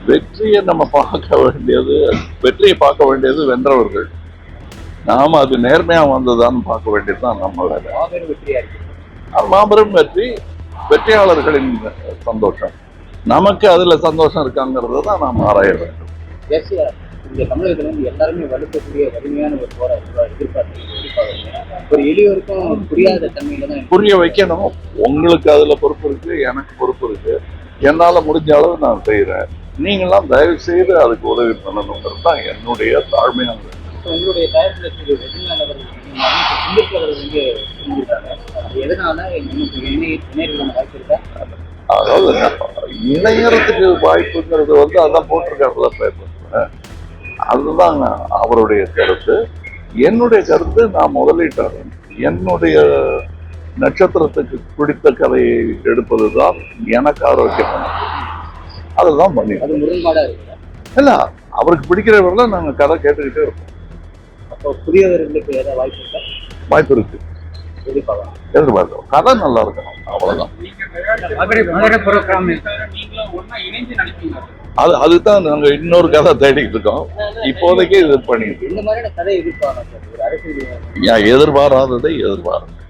வெற்றியை நம்ம பார்க்க வேண்டியது, வெற்றியை பார்க்க வேண்டியது வென்றவர்கள். நாம அது நேர்மையா வந்ததான்னு பார்க்க வேண்டியதுதான் நம்ம வேலை. மாபெரும் வெற்றி, வெற்றியாளர்களின் சந்தோஷம். நமக்கு அதுல சந்தோஷம் இருக்காங்கிறத தான் நாம் ஆராய வேண்டும். இங்க தமிழகத்துல வந்து எல்லாருமே வலுக்கக்கூடிய வலிமையான ஒரு போராட்டம் எதிர்பார்த்து ஒரு எளியோருக்கும் புரியாத தன்மையில தான் புரிய வைக்கணும். உங்களுக்கு அதுல பொறுப்பு இருக்கு, எனக்கு பொறுப்பு இருக்கு. என்னால முடிஞ்ச அளவு நான் செய்யறேன். நீங்களாம் தயவு செய்து அதுக்கு உதவி பண்ணணுங்கிறது தான் என்னுடைய தாழ்மையான. உங்களுடைய தயாரிப்பு எதனால இணையத்துக்கான வாய்ப்பு இருக்கா? அதாவது இணையறதுக்கு வாய்ப்புங்கிறது வந்து அதான் போட்டிருக்காருல பேப்பர்ல. அதுதான் அவருடைய கருத்து. என்னுடைய கருத்து, நான் முதலீட்டாளர். என்னுடைய நட்சத்திரத்துக்கு பிடித்த கதையை எடுப்பதுதான் எனக்கு ஆரோக்கியமானது. அதுதான் பண்ணி அது முரண்பாடா இருக்கு இல்ல. அவருக்கு பிடிக்கிறவர்கள நாங்க கதை கேட்டுக்கிட்டே இருப்போம். அப்போ புதியவர்களுக்கு ஏதாவது வாய்ப்பு இருக்கா? வாய்ப்பு இருக்கு, எதிர்பார்க்கிறோம். கதை நல்லா இருக்கணும், அவ்வளவுதான். அதுதான் நாங்க இன்னொரு கதை தேடிக்கிட்டு இருக்கோம். இப்போதைக்கு இது பண்ணிட்டு இந்த மாதிரியான கதை எதிர்பாராததை எதிர்பார்க்க